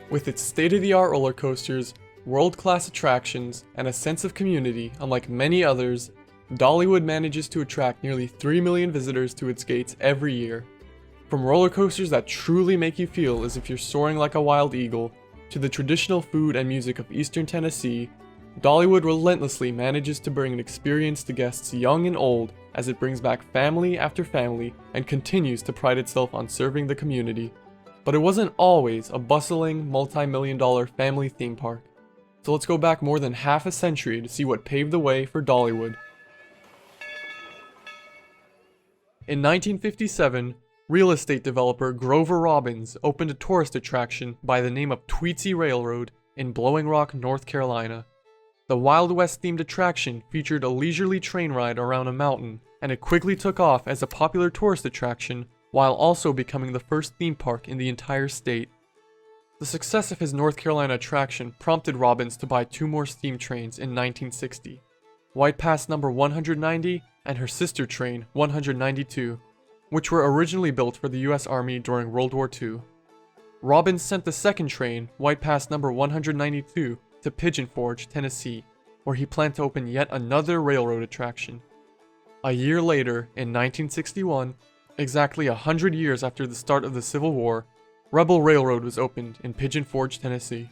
With its state-of-the-art roller coasters, world-class attractions, and a sense of community unlike many others, Dollywood manages to attract nearly 3 million visitors to its gates every year. From roller coasters that truly make you feel as if you're soaring like a wild eagle, to the traditional food and music of Eastern Tennessee, Dollywood relentlessly manages to bring an experience to guests young and old as it brings back family after family and continues to pride itself on serving the community. But it wasn't always a bustling, multi-million-dollar family theme park. So let's go back more than half a century to see what paved the way for Dollywood. In 1957, real estate developer Grover Robbins opened a tourist attraction by the name of Tweetsie Railroad in Blowing Rock, North Carolina. The Wild West themed attraction featured a leisurely train ride around a mountain, and it quickly took off as a popular tourist attraction while also becoming the first theme park in the entire state. The success of his North Carolina attraction prompted Robbins to buy 2 more steam trains in 1960, White Pass number 190 and her sister train 192, which were originally built for the US Army during World War II. Robbins sent the second train, White Pass number 192, to Pigeon Forge, Tennessee, where he planned to open yet another railroad attraction. A year later, in 1961, exactly 100 years after the start of the Civil War, Rebel Railroad was opened in Pigeon Forge, Tennessee.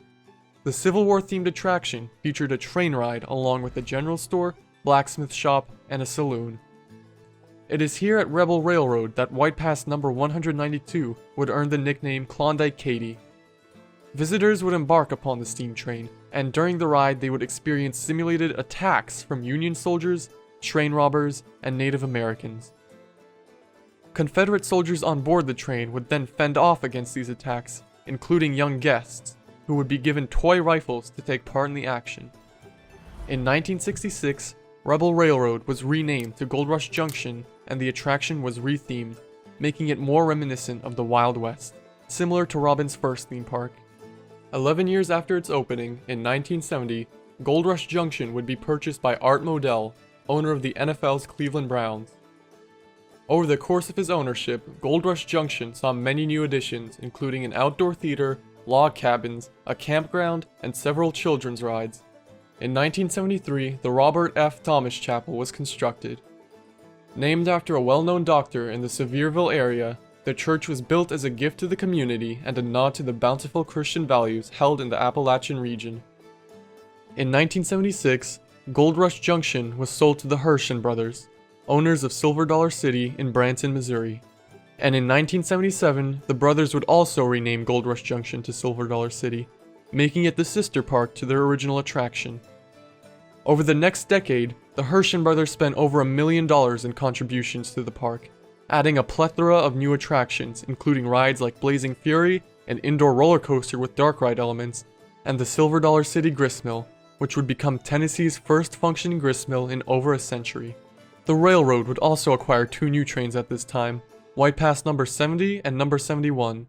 The Civil War themed attraction featured a train ride along with a general store, blacksmith shop, and a saloon. It is here at Rebel Railroad that White Pass number 192 would earn the nickname Klondike Katy. Visitors would embark upon the steam train, and during the ride they would experience simulated attacks from Union soldiers, train robbers, and Native Americans. Confederate soldiers on board the train would then fend off against these attacks, including young guests, who would be given toy rifles to take part in the action. In 1966, Rebel Railroad was renamed to Gold Rush Junction, and the attraction was rethemed, making it more reminiscent of the Wild West, similar to Robbins' first theme park. 11 years after its opening, in 1970, Gold Rush Junction would be purchased by Art Modell, owner of the NFL's Cleveland Browns. Over the course of his ownership, Gold Rush Junction saw many new additions, including an outdoor theater, log cabins, a campground, and several children's rides. In 1973, the Robert F. Thomas Chapel was constructed. Named after a well-known doctor in the Sevierville area, the church was built as a gift to the community and a nod to the bountiful Christian values held in the Appalachian region. In 1976, Gold Rush Junction was sold to the Herschen brothers, owners of Silver Dollar City in Branson, Missouri. And in 1977, the brothers would also rename Gold Rush Junction to Silver Dollar City, making it the sister park to their original attraction. Over the next decade, the Herschen brothers spent over $1 million in contributions to the park, adding a plethora of new attractions, including rides like Blazing Fury, an indoor roller coaster with dark ride elements, and the Silver Dollar City Gristmill, which would become Tennessee's first functioning gristmill in over a century. The railroad would also acquire 2 new trains at this time, White Pass number 70 and number 71.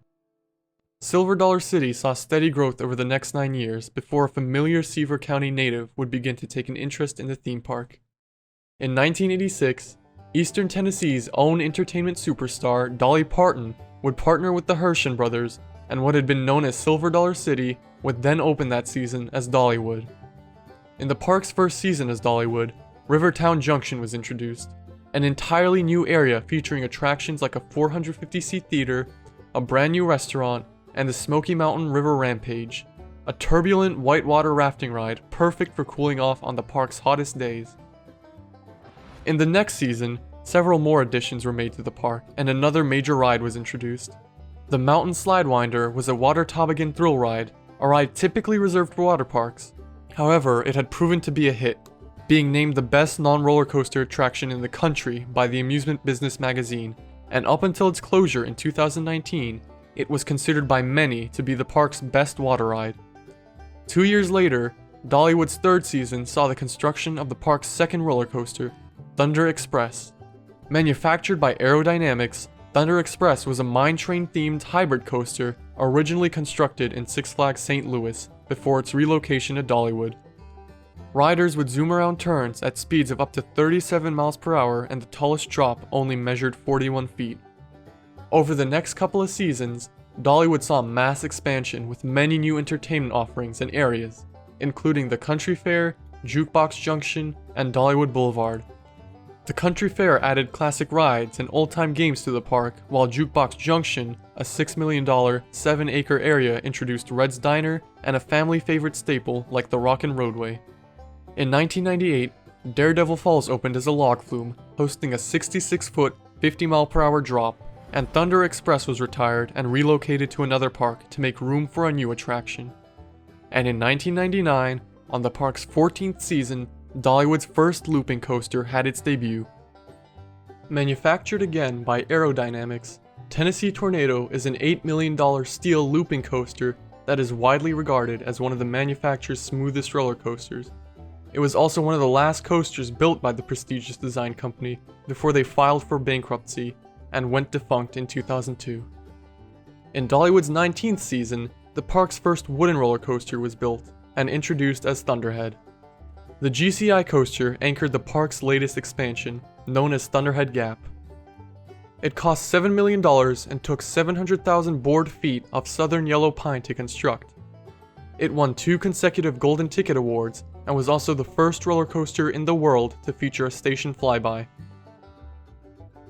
Silver Dollar City saw steady growth over the next 9 years before a familiar Sevier County native would begin to take an interest in the theme park. In 1986, Eastern Tennessee's own entertainment superstar Dolly Parton would partner with the Herschen brothers, and what had been known as Silver Dollar City would then open that season as Dollywood. In the park's first season as Dollywood, Rivertown Junction was introduced, an entirely new area featuring attractions like a 450-seat theater, a brand new restaurant, and the Smoky Mountain River Rampage, a turbulent whitewater rafting ride perfect for cooling off on the park's hottest days. In the next season, several more additions were made to the park, and another major ride was introduced. The Mountain Slidewinder was a water toboggan thrill ride, a ride typically reserved for water parks. However, it had proven to be a hit, being named the best non-roller coaster attraction in the country by the Amusement Business magazine, and up until its closure in 2019, it was considered by many to be the park's best water ride. 2 years later, Dollywood's third season saw the construction of the park's second roller coaster, Thunder Express. Manufactured by Aerodynamics, Thunder Express was a mine train themed hybrid coaster originally constructed in Six Flags St. Louis before its relocation to Dollywood. Riders would zoom around turns at speeds of up to 37 miles per hour, and the tallest drop only measured 41 feet. Over the next couple of seasons, Dollywood saw mass expansion with many new entertainment offerings and areas, including the Country Fair, Jukebox Junction, and Dollywood Boulevard. The Country Fair added classic rides and old-time games to the park, while Jukebox Junction, a $6 million, 7-acre area, introduced Red's Diner and a family-favorite staple like the Rockin' Roadway. In 1998, Daredevil Falls opened as a log flume, hosting a 66-foot, 50-mile-per-hour drop, and Thunder Express was retired and relocated to another park to make room for a new attraction. And in 1999, on the park's 14th season, Dollywood's first looping coaster had its debut. Manufactured again by Aerodynamics, Tennessee Tornado is an $8 million steel looping coaster that is widely regarded as one of the manufacturer's smoothest roller coasters. It was also one of the last coasters built by the prestigious design company before they filed for bankruptcy and went defunct in 2002. In Dollywood's 19th season, the park's first wooden roller coaster was built and introduced as Thunderhead. The GCI coaster anchored the park's latest expansion, known as Thunderhead Gap. It cost $7 million and took 700,000 board feet of southern yellow pine to construct. It won 2 consecutive Golden Ticket Awards and was also the first roller coaster in the world to feature a station flyby.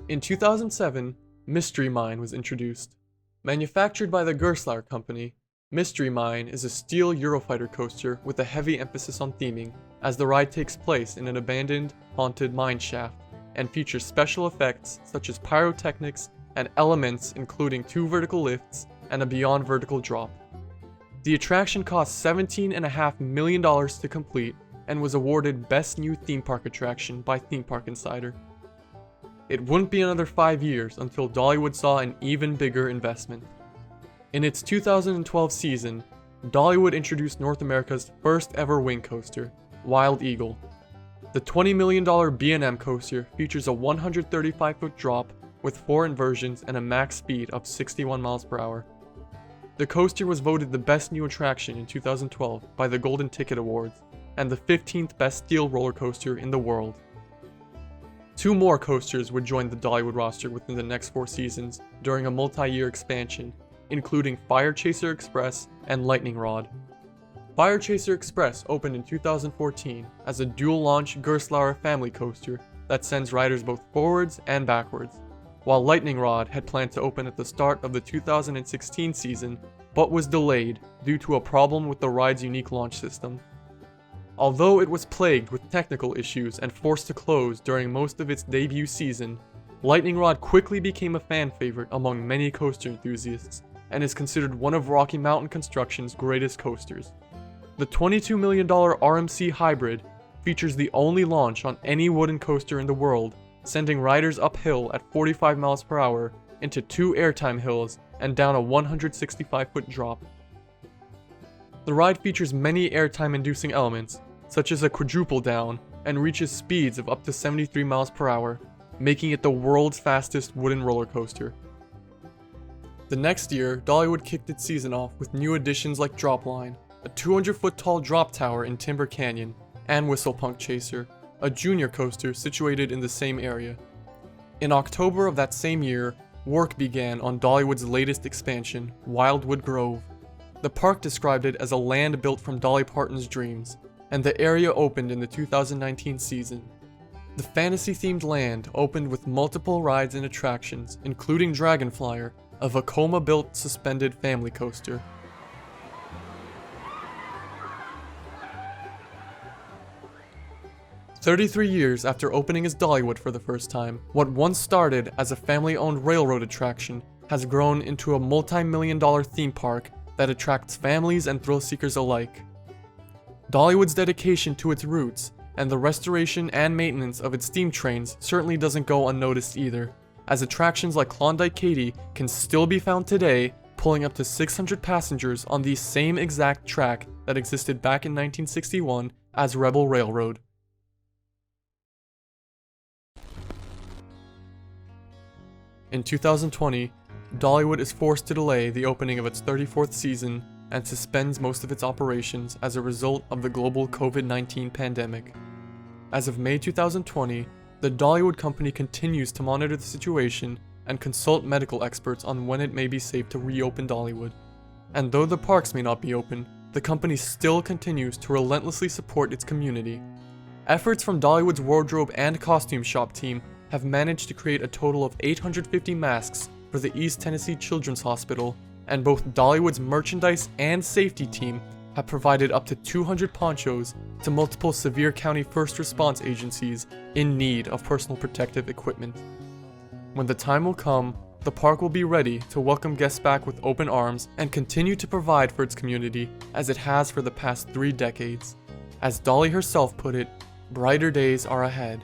In 2007, Mystery Mine was introduced. Manufactured by the Gerstlauer Company, Mystery Mine is a steel Eurofighter coaster with a heavy emphasis on theming, as the ride takes place in an abandoned, haunted mine shaft, and features special effects such as pyrotechnics and elements including 2 vertical lifts and a beyond vertical drop. The attraction cost $17.5 million to complete and was awarded Best New Theme Park Attraction by Theme Park Insider. It wouldn't be another 5 years until Dollywood saw an even bigger investment. In its 2012 season, Dollywood introduced North America's first ever wing coaster, Wild Eagle. The $20 million B&M coaster features a 135-foot drop with 4 inversions and a max speed of 61 miles per hour. The coaster was voted the best new attraction in 2012 by the Golden Ticket Awards and the 15th best steel roller coaster in the world. 2 more coasters would join the Dollywood roster within the next 4 seasons during a multi-year expansion, including Fire Chaser Express and Lightning Rod. Fire Chaser Express opened in 2014 as a dual-launch Gerstlauer family coaster that sends riders both forwards and backwards, while Lightning Rod had planned to open at the start of the 2016 season but was delayed due to a problem with the ride's unique launch system. Although it was plagued with technical issues and forced to close during most of its debut season, Lightning Rod quickly became a fan favorite among many coaster enthusiasts and is considered one of Rocky Mountain Construction's greatest coasters. The $22 million RMC Hybrid features the only launch on any wooden coaster in the world, sending riders uphill at 45 miles per hour into 2 airtime hills and down a 165-foot drop. The ride features many airtime-inducing elements, such as a quadruple down, and reaches speeds of up to 73 miles per hour, making it the world's fastest wooden roller coaster. The next year, Dollywood kicked its season off with new additions like Dropline, a 200-foot tall drop tower in Timber Canyon, and Whistlepunk Chaser, a junior coaster situated in the same area. In October of that same year, work began on Dollywood's latest expansion, Wildwood Grove. The park described it as a land built from Dolly Parton's dreams, and the area opened in the 2019 season. The fantasy-themed land opened with multiple rides and attractions, including Dragonflyer, a Vekoma-built suspended family coaster. "33 years after opening as Dollywood for the first time, what once started as a family-owned railroad attraction has grown into a multi-million-dollar theme park that attracts families and thrill-seekers alike. Dollywood's dedication to its roots and the restoration and maintenance of its steam trains certainly doesn't go unnoticed either, as attractions like Klondike Katy can still be found today, pulling up to 600 passengers on the same exact track that existed back in 1961 as Rebel Railroad. In 2020, Dollywood is forced to delay the opening of its 34th season and suspends most of its operations as a result of the global COVID-19 pandemic. As of May 2020, the Dollywood company continues to monitor the situation and consult medical experts on when it may be safe to reopen Dollywood. And though the parks may not be open, the company still continues to relentlessly support its community. Efforts from Dollywood's wardrobe and costume shop team have managed to create a total of 850 masks for the East Tennessee Children's Hospital, and both Dollywood's merchandise and safety team have provided up to 200 ponchos to multiple Sevier County first response agencies in need of personal protective equipment. When the time will come, the park will be ready to welcome guests back with open arms and continue to provide for its community as it has for the past 3 decades. As Dolly herself put it, brighter days are ahead.